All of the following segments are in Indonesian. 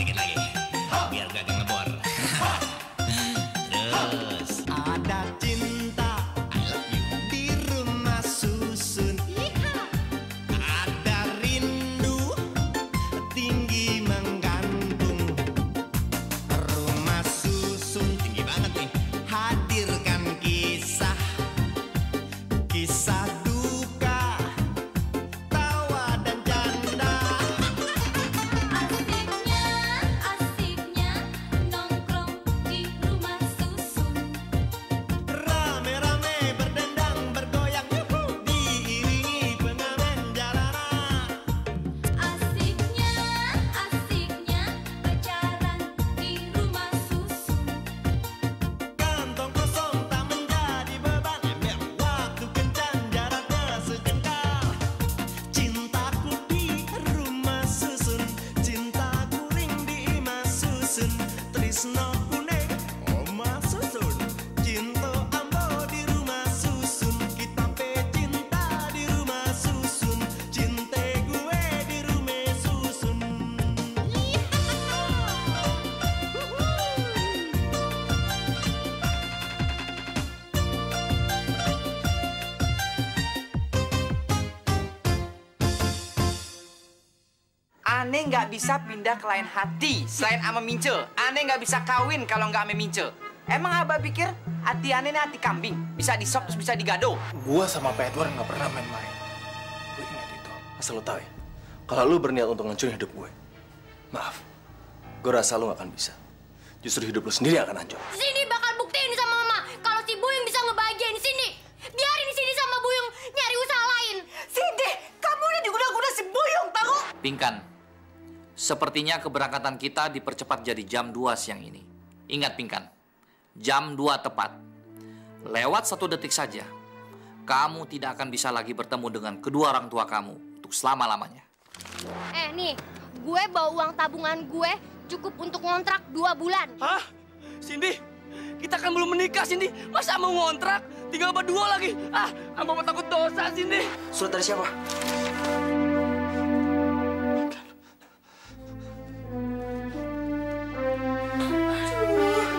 dikit lagi. Biar gak ngebor. Terus. Ada cinta di rumah susun. Ada rindu tinggi menggantung. Rumah susun Tinggi banget nih. hadirkan kisah duka, tawa dan canda. Asiknya nongkrong di rumah susun. Rame-rame berdendang bergoyang, diiringi pengamen jalanan. Asiknya pacaran di rumah susun. Kantong kosong tak menjadi beban, waktu kencan jaraknya sejengkal. Cintaku di rumah susun, cintaku ring di imah susun. Trisnoku nek omah susun, cinta ambo di rumah susun. Kita pe cinta di rumah susun, cinta gue di rumah susun. Aneh nggak bisa pindah ke lain hati selain sama Mince. Aneh nggak bisa kawin kalau nggak sama Mince. Emang Abah pikir hati aneh ini hati kambing? Bisa disop terus bisa digado? Gua sama Pak Edward nggak pernah main-main. Gue ingat itu. Asal lo tahu ya, kalau lu berniat untuk ngancurin hidup gue, maaf, gue rasa lu gak akan bisa. Justru hidup lu sendiri akan hancur. Sini bakal buktiin sama Mama kalau si Buyung bisa ngebahagiain sini. Biarin sini sama Buyung nyari usaha lain. Sini, kamu udah diguda-guda si Buyung, tahu? Pinkan, sepertinya keberangkatan kita dipercepat jadi jam 2 siang ini. Ingat Pinkan, jam 2 tepat. Lewat 1 detik saja, kamu tidak akan bisa lagi bertemu dengan kedua orang tua kamu untuk selama-lamanya. Nih, gue bawa uang tabungan gue cukup untuk ngontrak 2 bulan. Hah? Cindy, kita kan belum menikah, Cindy. Masa mau ngontrak? Tinggal berdua lagi. Abang takut dosa, Cindy. Surat dari siapa?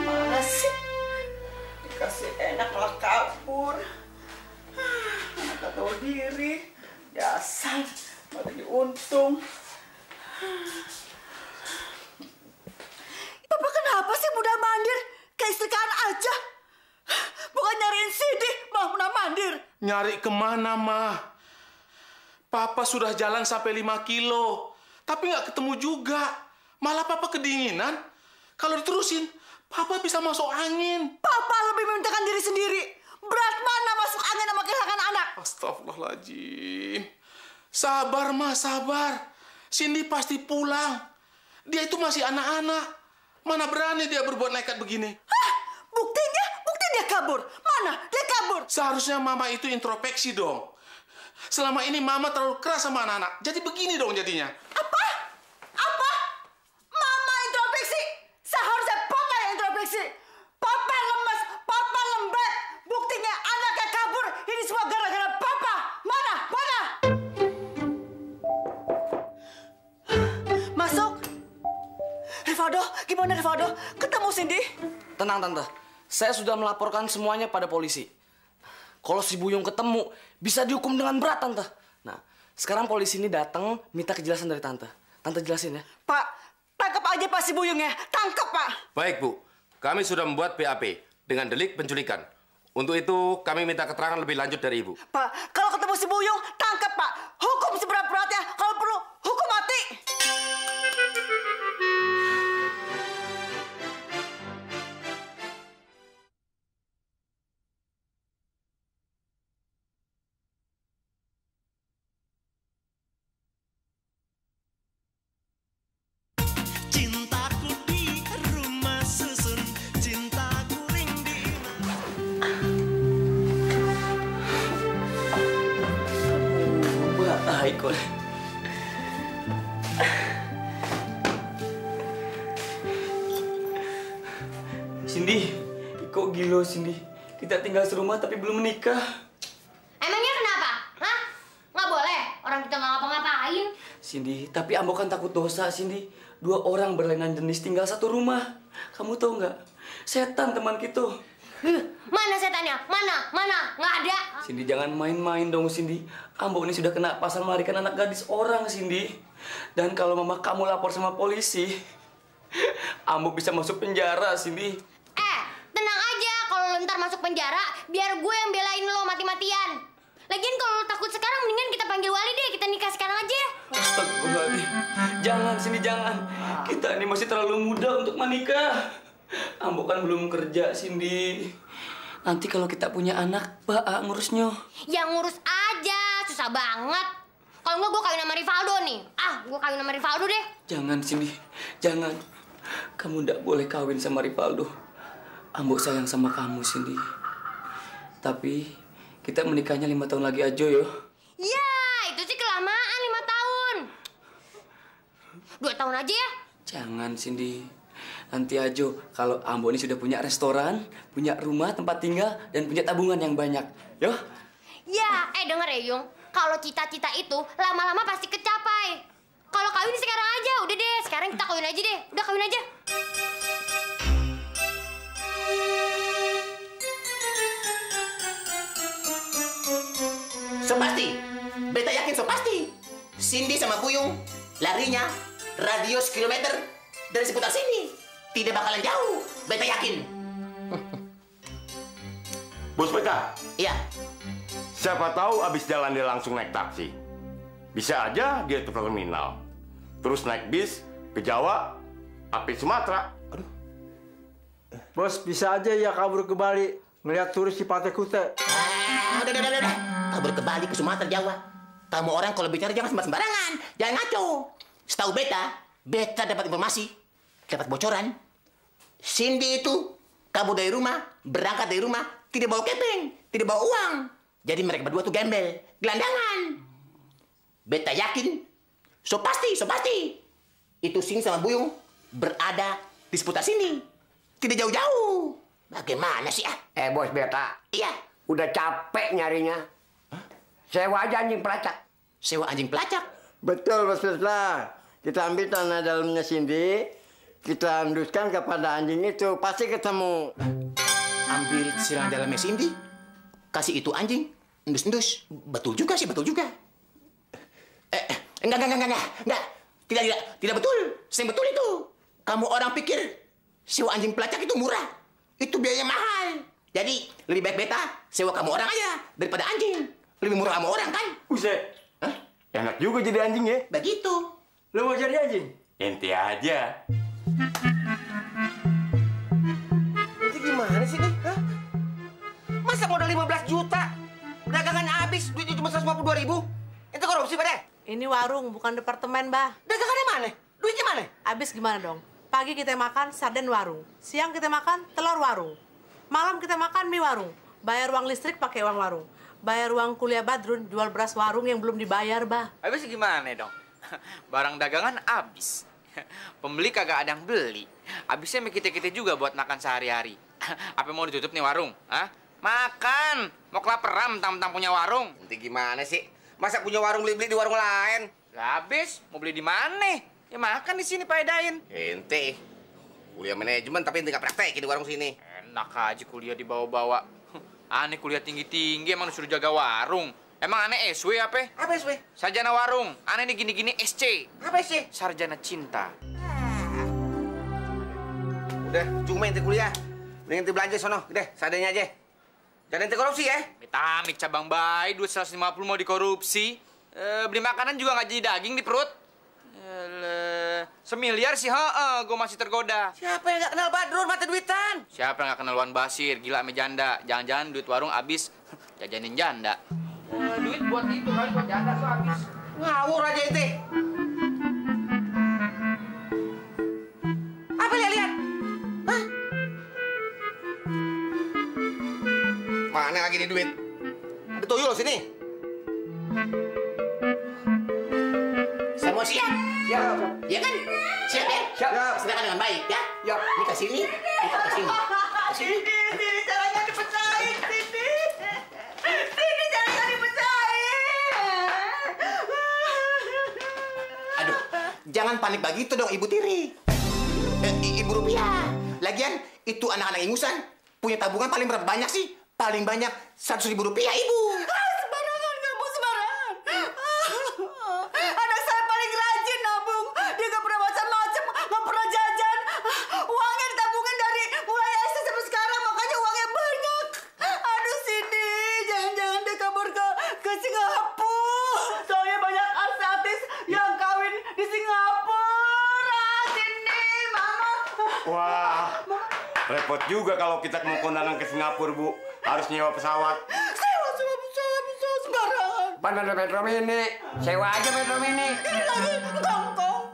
Mana sih? Dikasih enak malah kabur. Nggak tahu diri. Dasar, malah diuntung. Papa kenapa sih mudah mandir? Kayak istrikan aja. Bukan nyariin Cindy, malah mudah mandir. Nyari kemana, Mah? Papa sudah jalan sampai 5 kilo, tapi nggak ketemu juga. Malah Papa kedinginan. Kalau diterusin, Papa bisa masuk angin. Papa lebih memintakan diri sendiri. Berat mana masuk angin sama kehilangan anak? Astagfirullahaladzim. Sabar, Mah, sabar. Cindy pasti pulang. Dia itu masih anak-anak. Mana berani dia berbuat nekat begini? Hah? Buktinya? Bukti dia kabur. Mana? Dia kabur. Seharusnya Mama itu introspeksi dong. Selama ini Mama terlalu keras sama anak-anak. Jadi begini dong jadinya. Apa? Apa? Mama introspeksi. Seharusnya Papa yang introspeksi. Papa lemas, Papa lembek. Buktinya anaknya kabur. Ini semua gara-gara Papa. Mana? Mana? Masuk. Rivaldo, gimana Rivaldo? Ketemu Cindy? Tenang, Tante. Saya sudah melaporkan semuanya pada polisi. Kalau si Buyung ketemu, bisa dihukum dengan berat, Tante. Nah, sekarang polisi ini datang minta kejelasan dari Tante. Tante jelasin ya. Pak, tangkap aja Pak si Buyung ya. Tangkap, Pak. Baik, Bu. Kami sudah membuat BAP dengan delik penculikan. Untuk itu, kami minta keterangan lebih lanjut dari Ibu. Pak, kalau ketemu si Buyung, tangkap, Pak. Hukum seberat-beratnya. Kalau perlu, hukum mati. Cintaku di rumah susun, cintaku ring di Baik, kok. Cindy, kok gila, Cindy? Kita tinggal serumah tapi belum menikah. Emangnya kenapa? Hah? Nggak boleh? Orang kita nggak ngapa-ngapain. Cindy, tapi Ambo kan takut dosa, Cindy. 2 orang berlainan jenis tinggal satu rumah. Kamu tahu nggak? Setan teman kita. Mana setannya? Mana? Nggak ada. Cindy, jangan main-main dong, Cindy. Ambo ini sudah kena pasal melarikan anak gadis orang, Cindy. Dan kalau mama kamu lapor sama polisi, Ambo bisa masuk penjara, Cindy. Tenang aja. Kalau lo ntar masuk penjara, biar gue yang belain lo mati-matian. Lagian kalau lo takut sekarang, mendingan kita panggil wali deh. Kita nikah sekarang aja. Astagfirullahaladzim. Jangan, Cindy, jangan. Kita ini masih terlalu muda untuk menikah. Ambo kan belum kerja, Cindy. Nanti kalau kita punya anak, Pak ngurusnya. Ya ngurus aja, susah banget. Kalau nggak gue kawin sama Rivaldo nih. Gue kawin sama Rivaldo deh. Jangan, Cindy. Jangan. Kamu ndak boleh kawin sama Rivaldo. Ambo sayang sama kamu, Cindy. Tapi kita menikahnya 5 tahun lagi aja, yo. Ya, itu sih kelamaan 5 tahun. 2 tahun aja ya. Jangan, Cindy. Nanti aja kalau Ambo ini sudah punya restoran, punya rumah tempat tinggal, dan punya tabungan yang banyak. Yo. Ya, denger ya, Yung. Kalau cita-cita itu lama-lama pasti kecapai. Kalau kawin sekarang aja, udah deh. Sekarang kita kawin aja deh. Udah kawin aja. So pasti. Beta yakin so pasti. Cindy sama Buyung larinya radius kilometer dari seputar sini. Tidak bakalan jauh. Beta yakin. Bos Beta, Iya. siapa tahu abis jalan dia langsung naik taksi. Bisa aja dia tukar terminal. Terus naik bis ke Jawa, sampai Sumatera. Bos, bisa aja ya kabur ke Bali melihat turis di Pantai Kute. Udah. Kabur ke Bali, ke Sumatera, Jawa. Kamu orang kalau bicara jangan sembarangan. Jangan ngaco. Setahu Beta dapat informasi, dapat bocoran. Cindy itu kabur dari rumah, berangkat dari rumah, tidak bawa kepeng, tidak bawa uang. Jadi mereka berdua tuh gembel, gelandangan. Beta yakin, so pasti. Itu Cindy sama Buyung berada di seputar sini. Tidak jauh-jauh. Bagaimana sih, Bos Beta. Iya. Udah capek nyarinya. Sewa aja anjing pelacak. Sewa anjing pelacak? Betul, Bos Beta. Kita ambil tanah dalamnya Cindy, kita enduskan kepada anjing itu, pasti ketemu. Ambil silang dalamnya Cindy, kasih itu anjing, endus-endus. Betul juga sih, betul juga. Enggak. Tidak betul. Yang betul itu. Kamu orang pikir sewa anjing pelacak itu murah. Itu biayanya mahal. Jadi lebih baik Beta sewa kamu orang aja daripada anjing. Lebih murah sama orang kan? Buset. Enak juga jadi anjing ya. Begitu. Lo mau jadi anjing? Ente aja. Itu gimana sih nih? Masa modal 15 juta? Dagangan habis, duitnya cuma 152.000. Itu korupsi, Pak deh. Ini warung, bukan departemen, Bah. Dagangannya mana? Duitnya mana? Habis gimana dong? Pagi kita makan sarden warung. Siang kita makan telur warung. Malam kita makan mie warung. Bayar uang listrik pakai uang warung. Bayar uang kuliah Badrun, jual beras warung yang belum dibayar, Bah. Habis gimana dong? Barang dagangan habis. Pembeli kagak ada yang beli. Habisnya sama kita-kita juga buat makan sehari-hari. Apa mau ditutup nih warung? Hah? Makan! Mau kelaparan mentang-mentang punya warung. Nanti gimana sih? Masa punya warung beli-beli di warung lain? Lah habis, mau beli di mana? Ya makan di sini paedain. Ente kuliah manajemen tapi ente nggak praktek di warung sini. Enak aja kuliah dibawa-bawa. Aneh kuliah tinggi-tinggi emang disuruh jaga warung. Emang aneh SW apa? Apa SW? Sarjana warung. Aneh nih gini-gini SC. Apa SC? Sarjana cinta. Udah, cuma ente kuliah. Mending ente belanja sono. Udah, seadanya aja. Jangan ente korupsi ya. Amit cabang bayi, duit 150 mau dikorupsi. Beli makanan juga nggak jadi daging di perut. Semiliar sih, gue masih tergoda. Siapa yang nggak kenal Badrun mata duitan? Siapa yang nggak kenal Wan Basir? Gila ame janda. Jangan-jangan duit warung habis jajanin janda. Duit buat itu kali, buat janda tuh habis. Ngawur aja ente. Apa lihat? Hah? Mana lagi nih duit? Ada tuyul sini. Semua siap? Siap. Iya kan? Siap ya? Siap. Sedangkan dengan baik ya? Ya. Ini ke sini, kita ke sini. Ke sini. Ini caranya dipecahin, Sini. Sini caranya dipecahin. Aduh, Jangan panik begitu dong, Ibu Tiri. Ibu Rupiah. Lagian, itu anak-anak ingusan punya tabungan paling berapa banyak sih? Paling banyak 100.000 rupiah, Ibu. Sembarangan kamu, sembarangan. Anak saya paling rajin nabung. Dia nggak pernah macam-macam, nggak pernah jajan. Uangnya ditabungin dari mulai SD sampai sekarang, makanya uangnya banyak. Aduh Cindy, jangan-jangan dia kabur ke Singapura. Soalnya banyak artis yang kawin di Singapura. Cindy, Mama. Wah, repot juga kalau kita mau kondangan ke Singapura, Bu. Harus nyewa pesawat. Sewa sembarangan. Mana ada Metro Mini? Sewa aja Metro Mini. Ini lagi kangkong.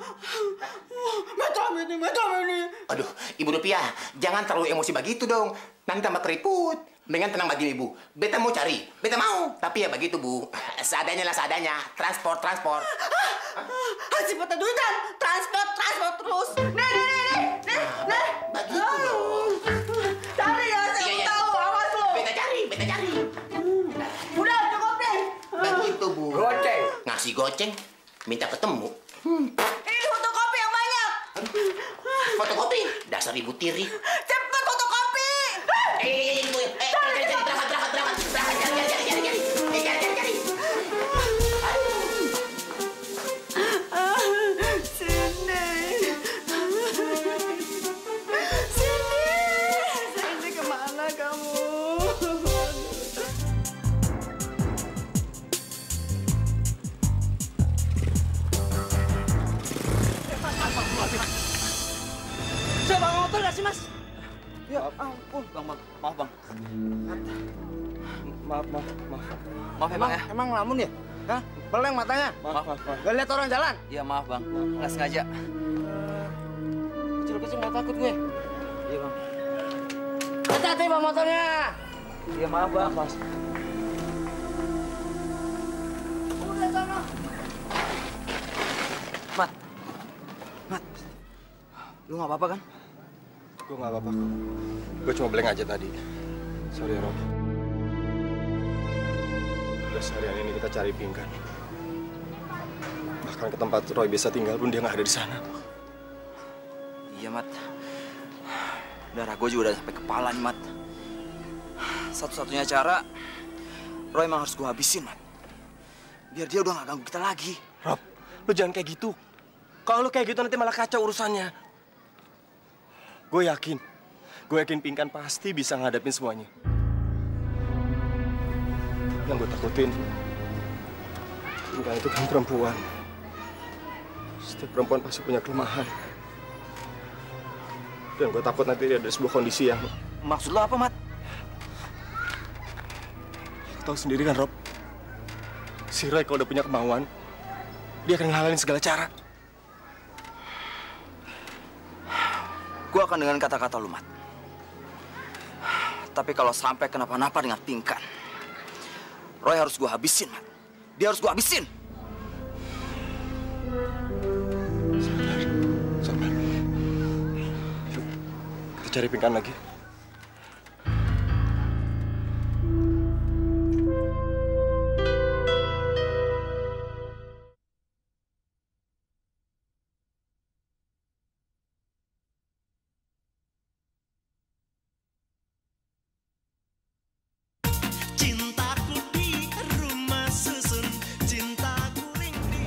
Metro Mini. Aduh, Ibu Rupiah, jangan terlalu emosi begitu dong. Nanti tambah keriput. Mendingan tenang begini, Bu. Beta mau cari. Beta mau. Tapi ya begitu, Bu. Seadanya lah, seadanya. Transport. Hasil patah duitan. Transport terus. Nih. Begitu dong. Cari ya, saya Iya. tahu. Awas lo. Beta cari. Udah, cukup nih. Begitu, Bu. Goceng. Ngasih goceng, minta ketemu. Ini fotokopi yang banyak. Fotokopi. Dasar Ibu Tiri. Cepet fotokopi. Ibu. Cari. Sini kemana kamu? Saya bawa motor nggak sih, Mas? Ya ampun, Bang. Maaf, Bang. Maaf. Maaf ya, Bang ya. Emang ngelamun ya? Hah? Peleng matanya? Maaf. Gak lihat orang jalan? Iya, maaf, Bang. Nggak sengaja. Kecil-kecil nggak takut gue. Iya, Bang. Hati-hati bawa motornya. Iya, maaf, Bang. Mas. Udah sana. Mat. Lu nggak apa-apa kan? Gue nggak apa-apa. Gue cuma blank aja tadi. Sorry, Rob. Udah seharian ini kita cari Pingkan. Bahkan ke tempat Roy bisa tinggal pun dia nggak ada di sana. Iya, Mat. Darah gue juga udah sampai kepala nih, Mat. Satu-satunya cara, Roy emang harus gue habisin, Mat. Biar dia udah nggak ganggu kita lagi. Rob, lu jangan kayak gitu. Kalau lu kayak gitu nanti malah kacau urusannya. Gue yakin Pingkan pasti bisa ngadepin semuanya. Yang gue takutin, Pingkan itu kan perempuan. Setiap perempuan pasti punya kelemahan. Dan gue takut nanti dia ada sebuah kondisi yang... Maksud lo apa, Mat? Tahu sendiri kan, Rob? Si Roy kalau udah punya kemauan, dia akan ngehalalin segala cara. Gue akan dengan kata-kata lu, Mat. Tapi kalau sampai kenapa-napa dengan Pingkan, Roy harus gue habisin, Mat. Dia harus gue habisin. Sabar. Yuk, kita cari Pingkan lagi. Cintaku di rumah susun, cintaku rindu.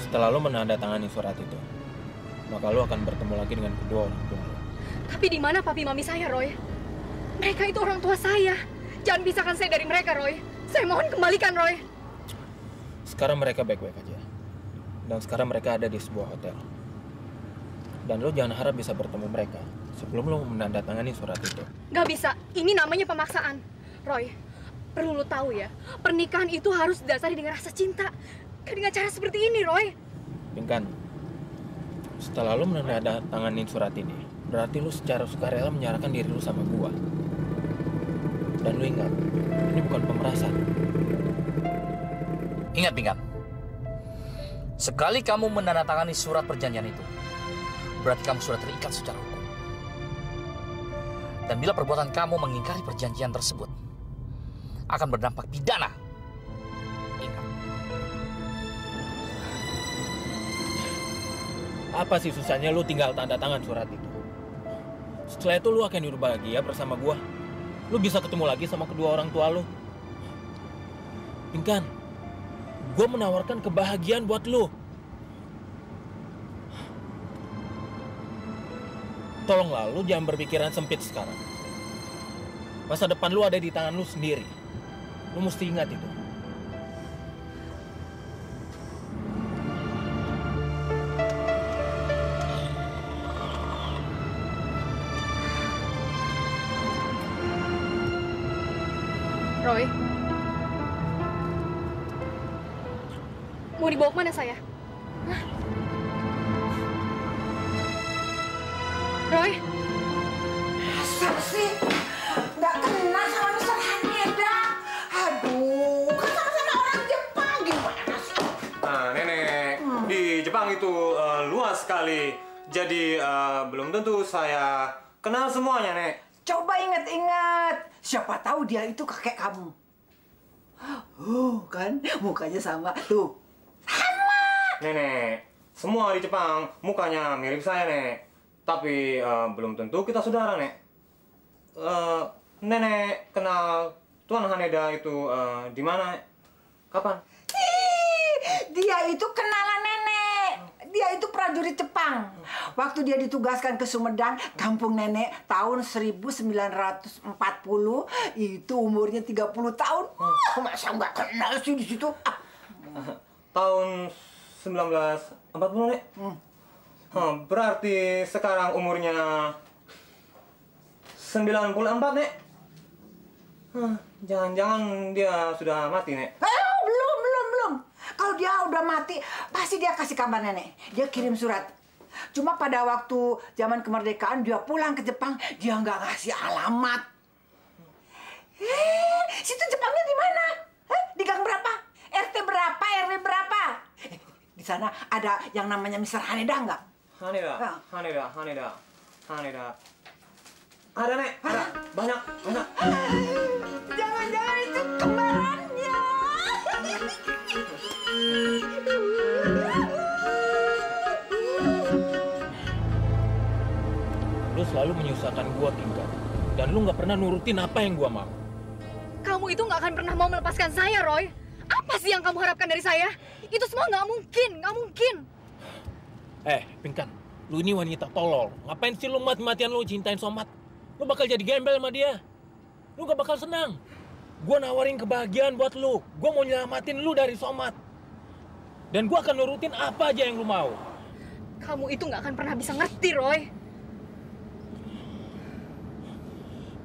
Setelah lo menandatangani surat itu, maka lo akan bertemu lagi dengan kedua orang tua lo. Tapi di mana papi mami saya, Roy? Mereka itu orang tua saya. Jangan pisahkan saya dari mereka, Roy. Saya mohon kembalikan, Roy. Sekarang mereka baik-baik aja. Dan sekarang mereka ada di sebuah hotel. Dan lo jangan harap bisa bertemu mereka sebelum lo menandatangani surat itu. Gak bisa. Ini namanya pemaksaan. Roy, perlu lo tahu ya, pernikahan itu harus didasari dengan rasa cinta. Gak dengan cara seperti ini, Roy. Pingkan, setelah lo menandatangani surat ini, berarti lo secara sukarela menyerahkan diri lo sama gua. Dan lo ingat, ini bukan pemerasan. Ingat, Pingkan. Sekali kamu menandatangani surat perjanjian itu, berarti kamu sudah terikat secara hukum. Dan bila perbuatan kamu mengingkari perjanjian tersebut, akan berdampak pidana. Ingat. Apa sih susahnya lu tinggal tanda tangan surat itu? Setelah itu lu akan hidup bahagia bersama gua. Lu bisa ketemu lagi sama kedua orang tua lu. Pinkan, gua menawarkan kebahagiaan buat lu. Tolonglah lu jangan berpikiran sempit sekarang. Masa depan lu ada di tangan lu sendiri. Lu mesti ingat itu. Roy, mau dibawa kemana saya? Hah? Roy? Asal sih, nggak kenal sama Mr. Haneda. Aduh, kan sama-sama orang Jepang, gimana sih? Nah, Nenek, di Jepang itu luas sekali. Jadi belum tentu saya kenal semuanya, Nek. Coba ingat-ingat, siapa tahu dia itu kakek kamu. Kan mukanya sama. Tuh, sama. Nenek, semua di Jepang mukanya mirip saya, Nek. Tapi belum tentu kita saudara, Nek. Nenek kenal Tuan Haneda itu di mana? Kapan? Dia itu kenalan nenek. Dia itu prajurit Jepang. Waktu dia ditugaskan ke Sumedang, kampung nenek, tahun 1940, itu umurnya 30 tahun. Masa nggak kenal sih di situ? Tahun 1940, Nek? Berarti sekarang umurnya 94, Nek? Jangan-jangan dia sudah mati, Nek? Belum. Kalau dia udah mati, pasti dia kasih kabar nenek. Dia kirim surat. Cuma pada waktu zaman kemerdekaan dia pulang ke Jepang, dia nggak ngasih alamat. Situ Jepangnya di mana? Di gang berapa? RT berapa? RW berapa? Di sana ada yang namanya Mr. Haneda nggak? Haneda. Ada, Nek. Ada. Banyak. Jangan-jangan itu kembarannya. Lu selalu menyusahkan gua, Kinka. Dan lu nggak pernah nurutin apa yang gua mau. Kamu itu nggak akan pernah mau melepaskan saya, Roy. Apa sih yang kamu harapkan dari saya? Itu semua nggak mungkin. Pinkan, lu ini wanita tolol. Ngapain sih lu mati-matian lu cintain Somat? Lu bakal jadi gembel sama dia. Lu gak bakal senang. Gua nawarin kebahagiaan buat lu. Gua mau nyelamatin lu dari Somat. Dan gua akan nurutin apa aja yang lu mau. Kamu itu nggak akan pernah bisa ngerti, Roy.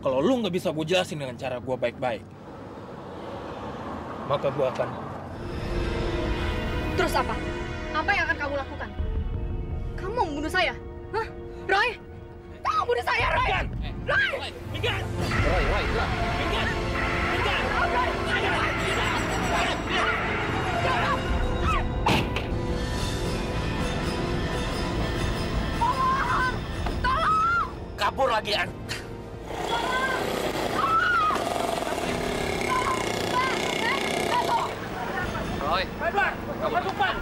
Kalau lu nggak bisa gue jelasin dengan cara gue baik-baik, maka gue akan... Terus apa? Apa yang akan kamu lakukan? Kamu mau membunuh saya? Hah? Roy? Kamu bunuh saya, Roy! Roy! Pinkan! Roy! Pinkan! Kabur lagi, An. Roy. Kabur, Pak.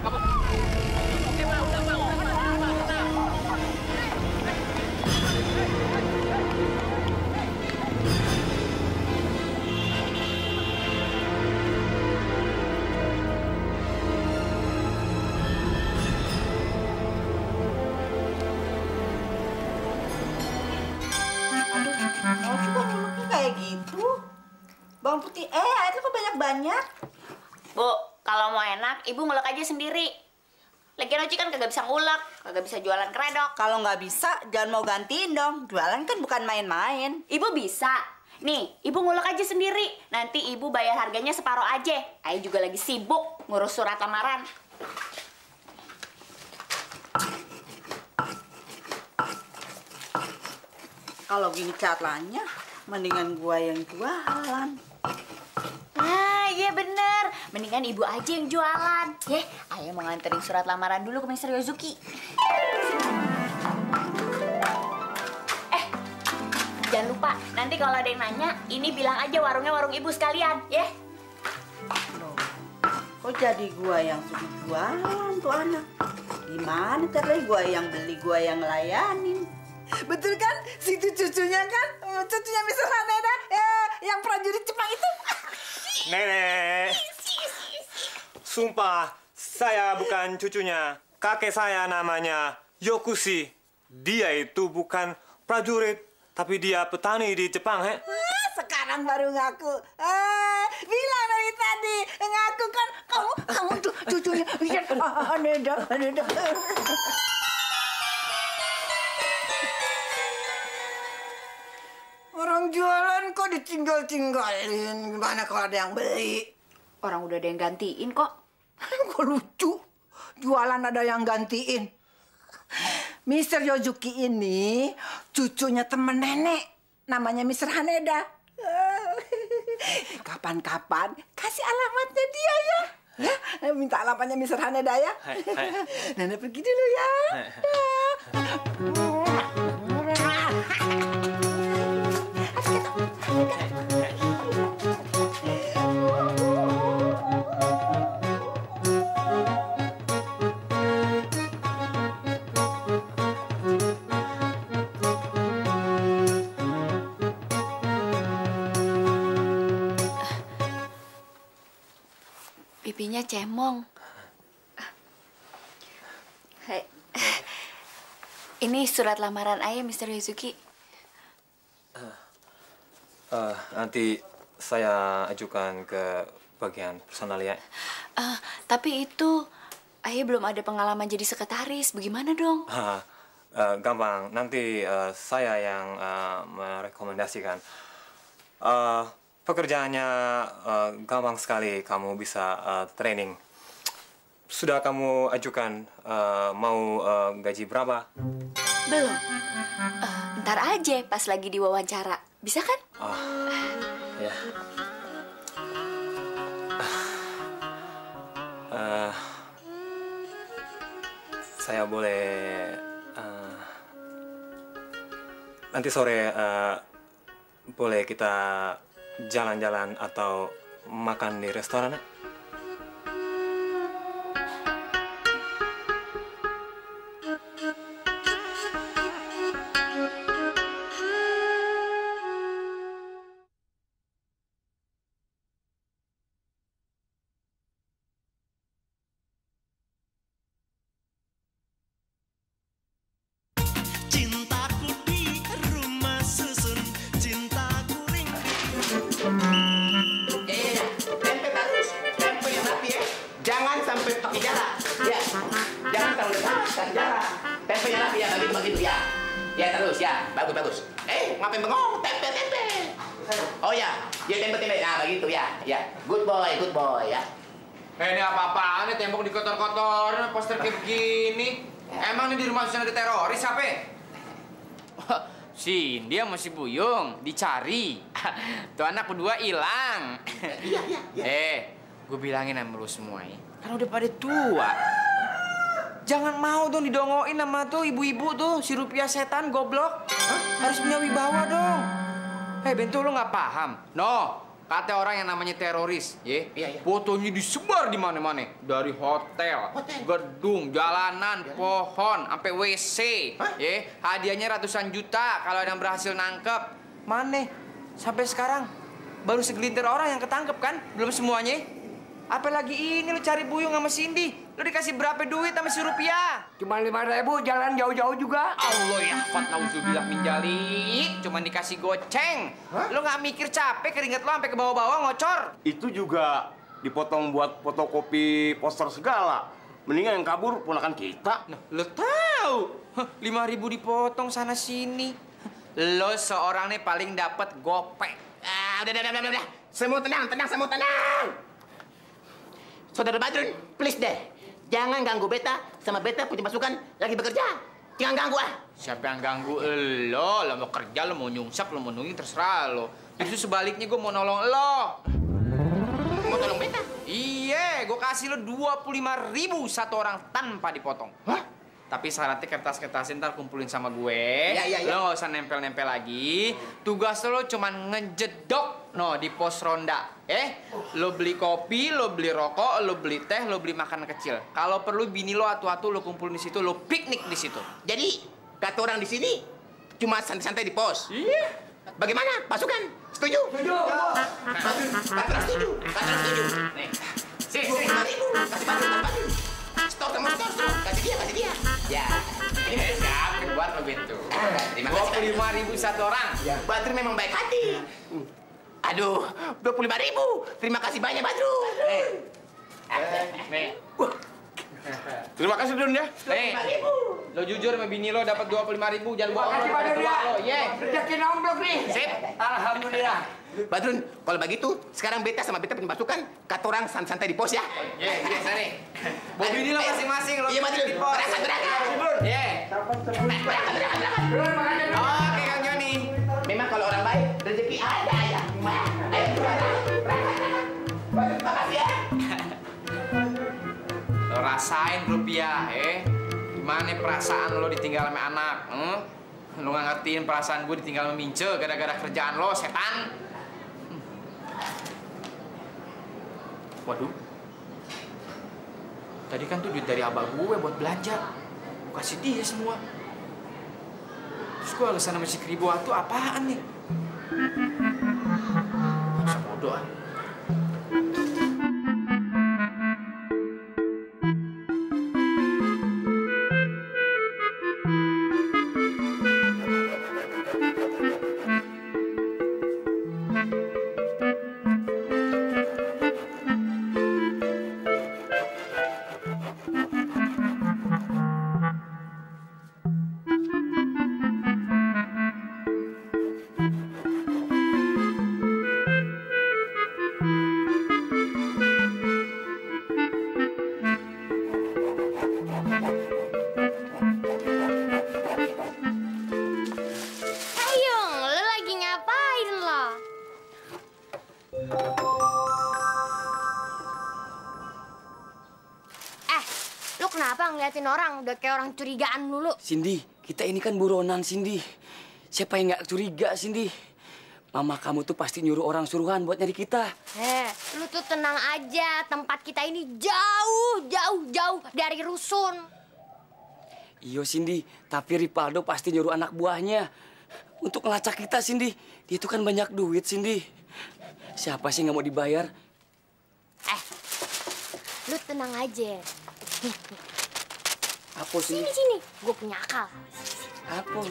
Kayak gitu. Bawang putih, airnya kok banyak-banyak? Bu, kalau mau enak, ibu ngulek aja sendiri. Lagian Oci kan kagak bisa ngulek, kagak bisa jualan keredok. Kalau nggak bisa, jangan mau gantiin dong. Jualan kan bukan main-main. Ibu bisa. Nih, ibu ngulek aja sendiri. Nanti ibu bayar harganya separuh aja. Ayo juga lagi sibuk ngurus surat lamaran. Kalau gini caranya, mendingan gua yang jualan. Nah, iya bener. Mendingan ibu aja yang jualan. Ayah mau nganterin surat lamaran dulu ke Mr. Yozuki. jangan lupa nanti kalau ada yang nanya, ini bilang aja warungnya warung ibu sekalian, ya? Kok jadi gua yang suruh jualan tuh anak? Gimana caranya gua yang beli, gua yang ngelayanin? Betul kan? Situ cucunya kan? Cucunya Mr. Haneda yang prajurit Jepang itu. Nenek, sumpah saya bukan cucunya. Kakek saya namanya Yokushi. Dia itu bukan prajurit, tapi dia petani di Jepang, he? Sekarang baru ngaku. Bilang dari tadi ngaku kan kamu tuh cucunya Haneda. Orang jualan kok ditinggal-tinggalin. Gimana kalau ada yang beli? Orang udah ada yang gantiin kok. Kok lucu. Jualan ada yang gantiin. Mr. Yozuki ini cucunya temen nenek. Namanya Mr. Haneda. Kapan-kapan kasih alamatnya dia ya. Ya, minta alamatnya Mr. Haneda ya. Nenek pergi dulu ya. Pipinya cemong. Hai. Ini surat lamaran ayah, Mr. Yozuki. Nanti saya ajukan ke bagian personal ya. Tapi itu ayah belum ada pengalaman jadi sekretaris. Bagaimana dong? Gampang. Nanti saya yang merekomendasikan. Pekerjaannya gampang sekali. Kamu bisa training. Sudah kamu ajukan mau gaji berapa? Belum. Ntar aja pas lagi diwawancara. Bisa kan? Ya. Saya boleh nanti sore boleh kita jalan-jalan atau makan di restoran? Cintaku di rumah susun, cintaku ring. Tempe bagus, tempe yang rapi ya. Jangan sampai pakai jarak. Ya, jangan terlalu dekat, kasih jarak. Tempe yang rapi ya, begitu ya. Ya terus ya, bagus. Ngapain bengong? Tempe. Oh ya, tempe. Nah begitu ya. Good boy ya. Ini apa-apaan nih tembok dikotor-kotor, poster kayak begini. Emang ini di rumah susun ada teroris apa? Cindy sama si Buyung dicari. Tuh anak kedua hilang. Iya. Gue bilangin sama lu semua ya. Kan udah pada tua. Jangan mau dong didongoin sama tuh ibu-ibu tuh. Si Rupiah setan goblok. Harus punya wibawa dong. Bento lu nggak paham. No. Kata orang yang namanya teroris, ya. Fotonya disebar di mana-mana. Dari hotel, gedung, jalanan, pohon, sampai WC, ya. Hadiahnya ratusan juta kalau ada yang berhasil nangkep. Mana? Sampai sekarang baru segelintir orang yang ketangkep kan? Belum semuanya. Apalagi ini lu cari Buyung sama Cindy. Lu dikasih berapa duit sama si Rupiah? Cuma 5.000, jalan jauh-jauh juga. Allah ya, nauzubillah min dzalik. Cuma dikasih goceng. Lu nggak mikir capek keringet lu sampai ke bawah-bawah ngocor. Itu juga dipotong buat fotokopi poster segala. Mendingan yang kabur ponakan kita. Nah, lu tahu? 5.000 dipotong sana sini. Lo seorang nih paling dapat gopek. Udah. Semua tenang. Saudara Badrun, please deh. Jangan ganggu beta sama beta punya pasukan lagi bekerja. Jangan ganggu ah. Siapa yang ganggu lo? Lo mau kerja, lo mau nyungsap, lo mau nungguin, terserah lo. Justru sebaliknya gue mau nolong lo. Mau tolong beta? Iya, gue kasih lo 25.000 satu orang tanpa dipotong. Hah? Tapi syaratnya kertas-kertasin ntar kumpulin sama gue. Iya. Lo nggak usah nempel-nempel lagi. Tugas lo cuman ngejedok di pos ronda. Lo beli kopi, lo beli rokok, lo beli teh, lo beli makanan kecil. Kalau perlu bini lo atu-atu lo kumpulin di situ, lo piknik di situ. Jadi kata orang di sini cuma santai-santai di pos. Iya. Bagaimana? Pasukan? Setuju? Setuju. Kata setuju. Nih. Sini. 5.000. Kasih bantu. Stok. Kasih dia. Ya. Ini siap buat lo Bintu. Terima kasih. 25.000 satu orang. Badrun memang baik hati. Aduh, 25.000. Terima kasih banyak Badrun. Nih. Terima kasih Dun ya. Nih. Lo jujur sama bini lo dapat 25.000, jangan bohong lo pada tua lo. Rezeki nomblok nih. Sip. Alhamdulillah. Badrun, kalau begitu sekarang beta sama beta pindah pasukan, kata orang santai di pos ya. Biasa nih. Bawa bini lo masing-masing lo. Iya Badrun. Berangkat. Berangkat. Oke Kang Joni. Memang kalau orang baik rezeki ada ya. Ayo Badrun, makasih ya. Lo rasain rupiah, Gimana perasaan lo ditinggal sama anak? Lo nggak ngertiin perasaan gue ditinggal sama Mince gara-gara kerjaan lo, setan. Waduh. Tadi kan tuh duit dari abah gue buat belanja. Gue kasih dia semua. Terus gue alasan sama si Kribo tuh apaan nih? Masa bodoh ah. Ngeliatin orang udah kayak orang curigaan dulu. Cindy, kita ini kan buronan, Cindy. Siapa yang nggak curiga, Cindy? Mama kamu tuh pasti nyuruh orang suruhan buat nyari kita. Lu tuh tenang aja. Tempat kita ini jauh dari rusun. Iya, Cindy. Tapi Ripaldo pasti nyuruh anak buahnya untuk ngelacak kita, Cindy. Dia tuh kan banyak duit, Cindy. Siapa sih nggak mau dibayar? Lu tenang aja. Apa sih? Sini. Gue punya akal. Apa?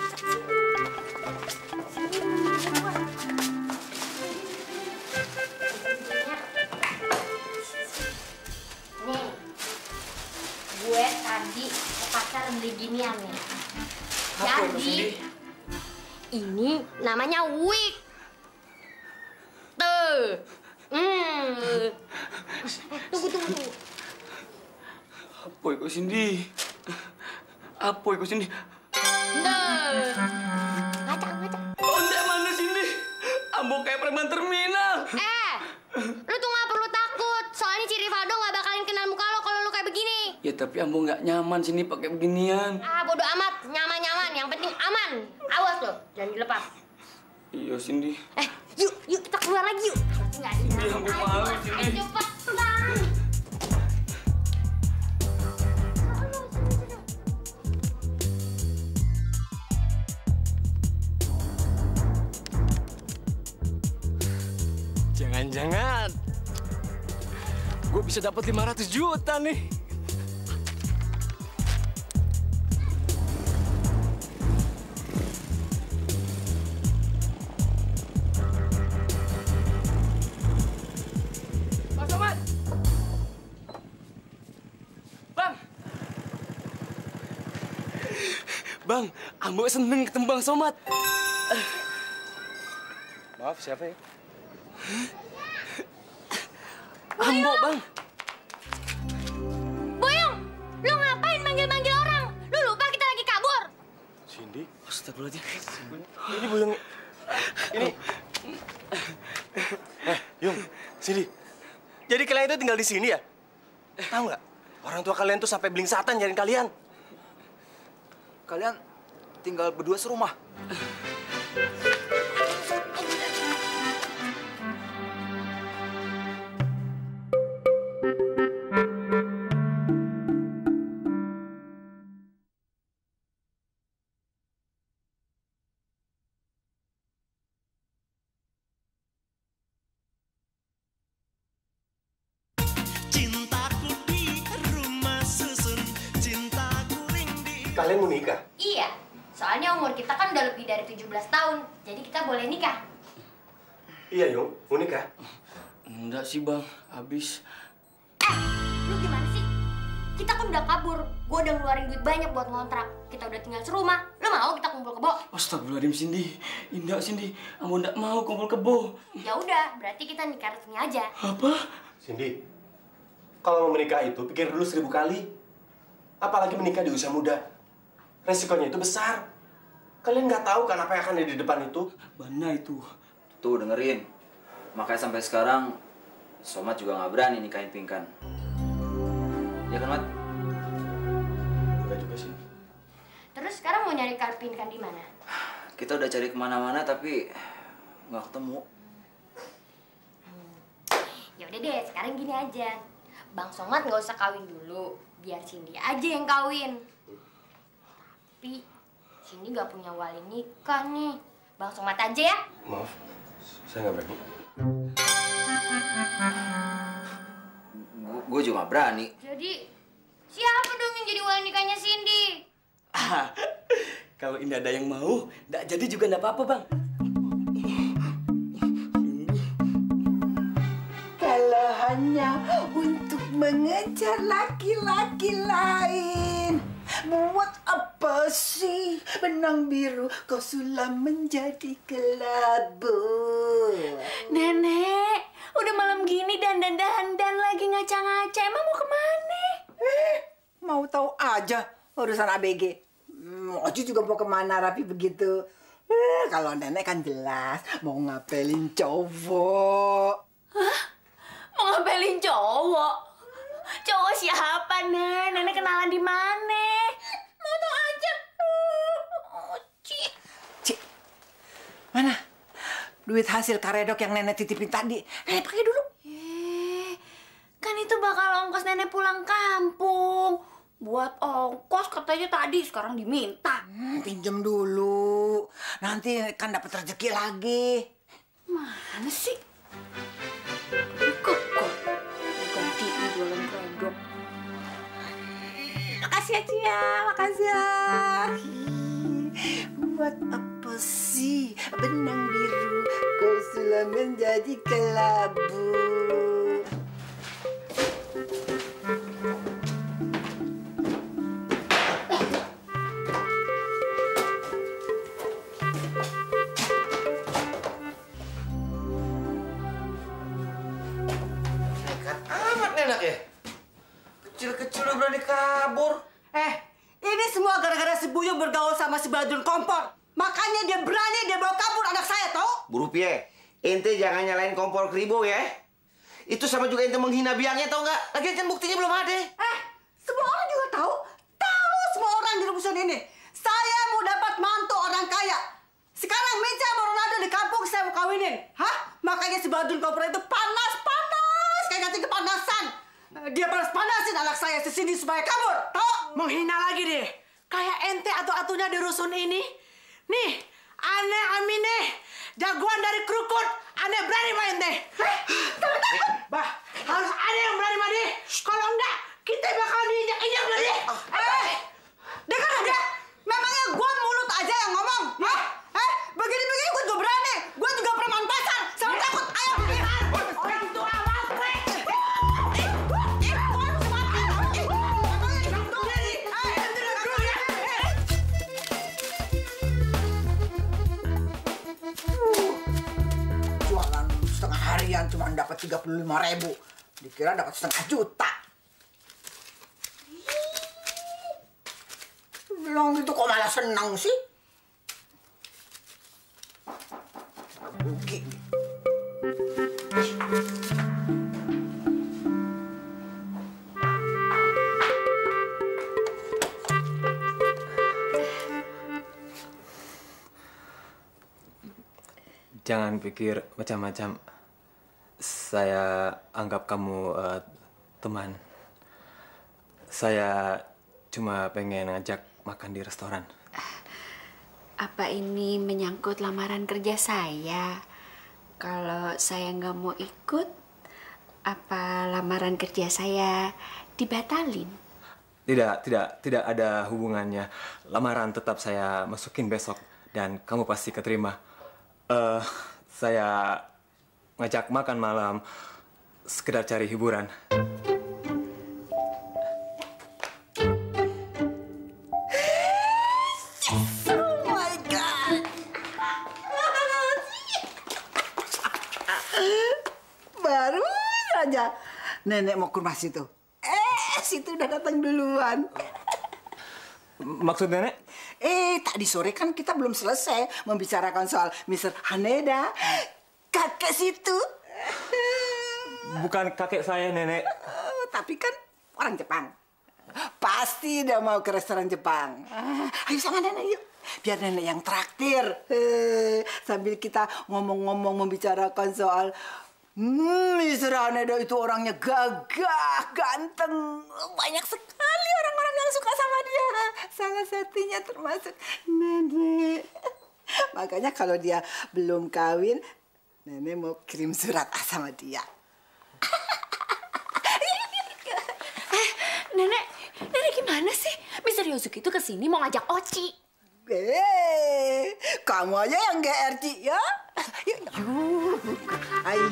Nih, gue tadi ke pasar beli ginian nih. Jadi, ini namanya wig. Tuh. Tunggu. Apa itu, Cindy? Apa itu, Cindy? Ngaca. Onde mana, Cindy? Ambo kayak preman terminal. Lu tuh nggak perlu takut. Soalnya si Rivaldo nggak bakalan kenal muka lo kalau lu kayak begini. Ya tapi Ambo nggak nyaman sini pakai beginian. Bodo amat. Nyaman. Yang penting aman. Awas lo, jangan dilepas. Iya, Cindy. Yuk kita keluar lagi yuk. Cindy, Ambo malu, Cindy. Cepat. Jangan-jangan gue bisa dapat 500 juta nih. Bang Somad! Bang, Ambo seneng ketemu Bang Somad. Maaf, siapa ya? Ambo, Bang. Boyong, lu ngapain manggil-manggil orang? Lu lupa kita lagi kabur. Cindy? Astagfirullahaladzim. Ini Boyong. Ini. Yung, Cindy. Jadi kalian itu tinggal di sini ya? Tahu nggak? Orang tua kalian tuh sampai belingsatan nyariin kalian. kalian tinggal berdua serumah. Cintaku di rumah susun, cintaku ringdi. Kalian mau nikah? Iya, soalnya umur kita kan udah lebih dari 17 tahun. Jadi kita boleh nikah. Iya, Yung. Mau nikah? Enggak sih, Bang. Habis. Lu gimana sih? Kita kan udah kabur. Gue udah ngeluarin duit banyak buat ngontrak. Kita udah tinggal serumah. Lu mau kita kumpul kebo? Astagfirullahaladzim, Cindy. Indah, Cindy. Kamu enggak mau kumpul kebo. Ya udah, berarti kita nikah resmi aja. Apa? Cindy, kalau mau menikah itu pikir dulu 1000 kali. Apalagi menikah di usia muda. Resikonya itu besar. Kalian nggak tahu kan apa yang akan ada di depan itu? Mana itu? Tuh, dengerin. Makanya sampai sekarang, Somat juga nggak berani nikahin Pinkan. Ya kan, Mat? Enggak juga sih. Terus sekarang mau nyari Karpin kan di mana? Kita udah cari kemana-mana, tapi nggak ketemu. Ya udah deh, sekarang gini aja. Bang Somad nggak usah kawin dulu, biar Cindy aja yang kawin. Tapi Cindy nggak punya wali nikah nih. Bang Somad aja ya. Maaf, saya nggak berani. Gue juga nggak berani. Jadi siapa dong yang jadi wali nikahnya Cindy? Kalau Indah ada yang mau, nggak jadi juga nggak apa-apa, Bang. Kalau hanya untuk mengejar laki-laki lain, buat apa sih benang biru kau sulam menjadi kelabu? Nenek, udah malam gini dandan lagi ngaca-ngaca. Emang mau kemana? Mau tahu aja urusan ABG. Oji juga mau kemana rapi begitu. Kalau nenek kan jelas mau ngapelin cowok. Hah? Mau ngapelin cowok? Cowok siapa, Nek? Nenek kenalan di mana? Mau tahu aja. Cik, mana duit hasil karedok yang nenek titipin tadi? Pakai dulu. Kan itu bakal ongkos nenek pulang kampung. Buat ongkos katanya tadi, sekarang diminta. Pinjem dulu. Nanti kan dapat rezeki lagi. Mana sih? Kok gantiin jualan produk. Makasih ya, Cia. Makasih ya. Buat apa sih benang biru kau sudah menjadi kelabu? Enak ya? Kecil-kecil udah berani kabur. Ini semua gara-gara si Buyung bergaul sama si Badrun kompor. Makanya dia berani dia bawa kabur anak saya, tau? Bu Rupiah, ente jangan nyalain kompor Kribo ya. Itu sama juga ente menghina biangnya, tau nggak? Lagian kan buktinya belum ada. Semua orang juga tahu. Tahu semua orang di rusun ini. Saya mau dapat mantu orang kaya. Sekarang Meja sama Ronaldo di kampung saya mau kawinin. Makanya si Badrun kompor itu panas kayak ganti kepanasan. Dia panas-panasin anak saya di sini supaya kabur. Tahu? Menghina lagi deh. Kayak ente atu-atunya di rusun ini. Nih, aneh Amine, jagoan dari Krukut. Aneh berani sama ente. Bah, harus ada yang berani sama dia. Kalau enggak, kita bakal diinjak-injak sama dia. Dengar aja. Memangnya gua mulut aja yang ngomong? Begini-begini gua juga berani. Gua juga preman pasar. Sama takut. Ayo. Orang tua matre. Jualan setengah harian cuma dapat 35.000. Dikira dapat setengah juta. Bilang gitu kok malah senang sih? Rugi. Jangan pikir macam-macam. Saya anggap kamu teman. Saya cuma pengen ngajak makan di restoran. Apa ini menyangkut lamaran kerja saya? Kalau saya nggak mau ikut, apa lamaran kerja saya dibatalin? Tidak ada hubungannya. Lamaran tetap saya masukin besok dan kamu pasti keterima. Saya ngajak makan malam sekedar cari hiburan. Oh my God. Baru saja nenek mau ke rumah situ. Situ udah datang duluan. Maksud nenek? Tadi sore kan kita belum selesai membicarakan soal Mr. Haneda. Kakek situ. Bukan kakek saya, nenek. Tapi kan orang Jepang. Pasti dia mau ke restoran Jepang. Ayo sama nenek yuk. Biar nenek yang traktir. Sambil kita ngomong-ngomong membicarakan soal Mr. Haneda itu orangnya gagah, ganteng. Banyak sekali orang-orang yang suka sama dia. Salah satunya termasuk nenek. Makanya kalau dia belum kawin, nenek mau kirim surat sama dia. Nenek gimana sih? Mr. Yosuke itu kesini mau ngajak Oci. Kamu aja yang GRC ya? Yuk. Ayo.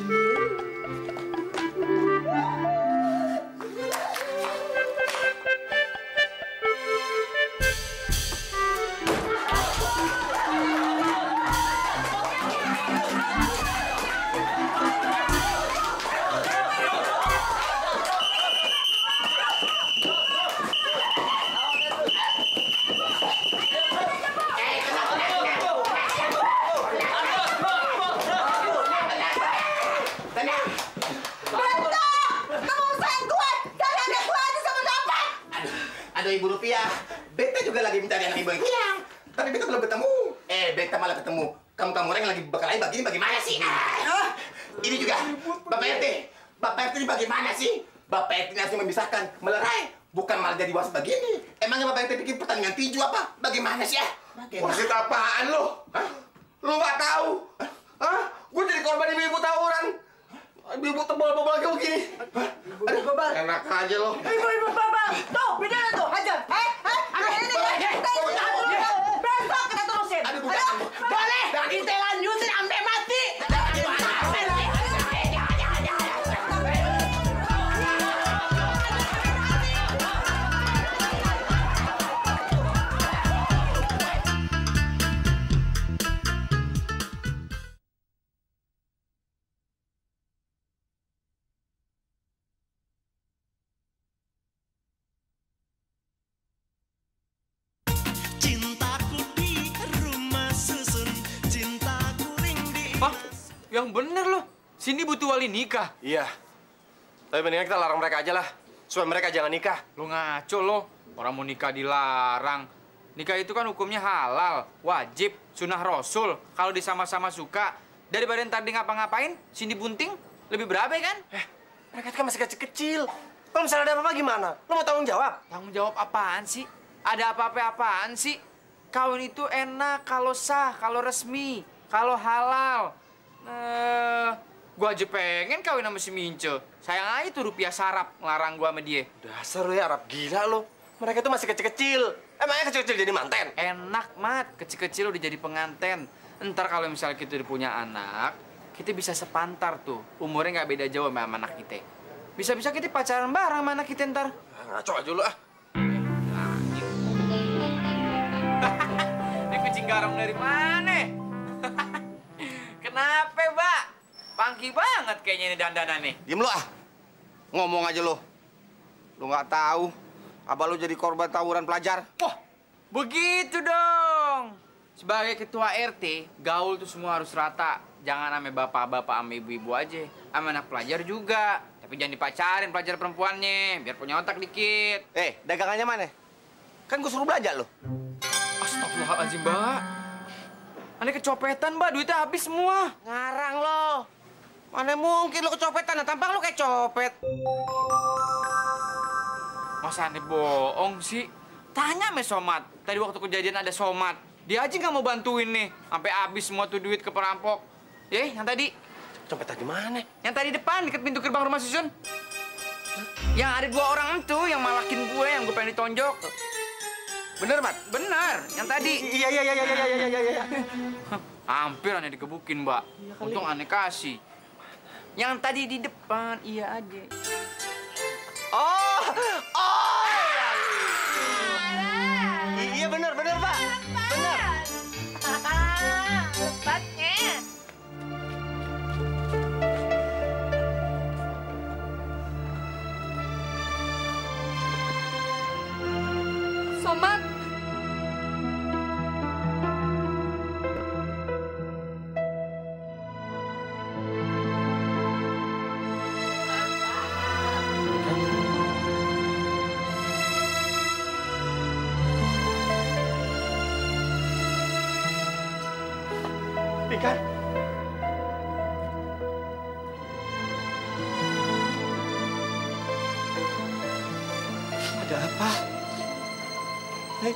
Ibu Rupiah, beta juga lagi mencari anak ibu yang hilang. Tapi beta belum ketemu. Beta malah ketemu. Kamu orang yang lagi berkelahi begini bagaimana sih? Ini juga, Bapak RT. Bapak RT ini bagaimana sih? Bapak RT ini harus memisahkan, melerai. Bukan malah jadi wasit begini. Emangnya Bapak RT pikir pertandingan tinju apa? Bagaimana sih ya? Wasit apaan lo? Lo nggak tahu? Gue jadi korban ibu-ibu tawuran. Ibu tebal-tebal kayak begini. Aduh, babal. Enak aja lo. Ibu-ibu babal. Tuh, beda tuh. Hajar. Ini. Besok kita terusin. Aduh, boleh. Kita lanjutin sampai mati. Yang bener loh, Cindy butuh wali nikah. Iya. Tapi mendingan kita larang mereka aja lah. Supaya mereka jangan nikah. Lu ngaco lo, orang mau nikah dilarang. Nikah itu kan hukumnya halal, wajib, sunnah rasul. Kalau disama-sama suka, daripada ntar dia ngapa-ngapain, Cindy bunting, lebih berabe kan? Mereka kan masih kecil-kecil. Kalau misalnya ada apa-apa gimana? Lo mau tanggung jawab? Tanggung jawab apaan sih? Ada apa-apa apaan sih? Kawin itu enak kalau sah, kalau resmi, kalau halal. Gua aja pengen kawin sama si Mince. Sayang aja tuh Rupiah sarap ngelarang gua sama dia. Dasar lu ya Arab gila lo. Mereka tuh masih kecil-kecil. Emangnya kecil-kecil jadi manten? Enak, Mat. Kecil-kecil udah jadi penganten. Ntar kalau misalnya kita udah punya anak, kita bisa sepantar tuh. Umurnya nggak beda jauh sama anak kita. Bisa-bisa kita pacaran bareng sama anak kita ntar. Ngaco aja lu ah. Ini kucing garam dari mana? Kenapa, Mbak? Pangki banget kayaknya ini dandanan nih. Diem lu ah. Ngomong aja lu. Lu nggak tahu. Abah lu jadi korban tawuran pelajar. Wah, begitu dong. Sebagai ketua RT, gaul tuh semua harus rata. Jangan ame bapak-bapak ame ibu-ibu aja. Ame anak pelajar juga. Tapi jangan dipacarin pelajar perempuannya. Biar punya otak dikit. Dagangannya mana? Kan gue suruh belajar lo. Astagfirullahaladzim, Mbak. Ane kecopetan, Mbak. Duitnya habis semua. Ngarang lo. Mana mungkin lo kecopetan? Tampang lo kayak copet. Masa Ane bohong sih? Tanya sama Somat. Tadi waktu kejadian ada Somat. Dia aja nggak mau bantuin nih. Sampai habis semua tuh duit ke perampok. Yang tadi. Copetan di mana? Yang tadi depan, deket pintu gerbang rumah susun. Yang ada 2 orang itu, yang malakin gue, yang gue pengen ditonjok. Bener, Mat? Bener, yang tadi. Iya. Hampir Ane dikebukin, Mbak. Untung Ane kasih. Yang tadi di depan, iya aja. Oh! Iya bener, Pak. Bener. Lepasnya. Somat. Pinkan. Ada apa? Hei.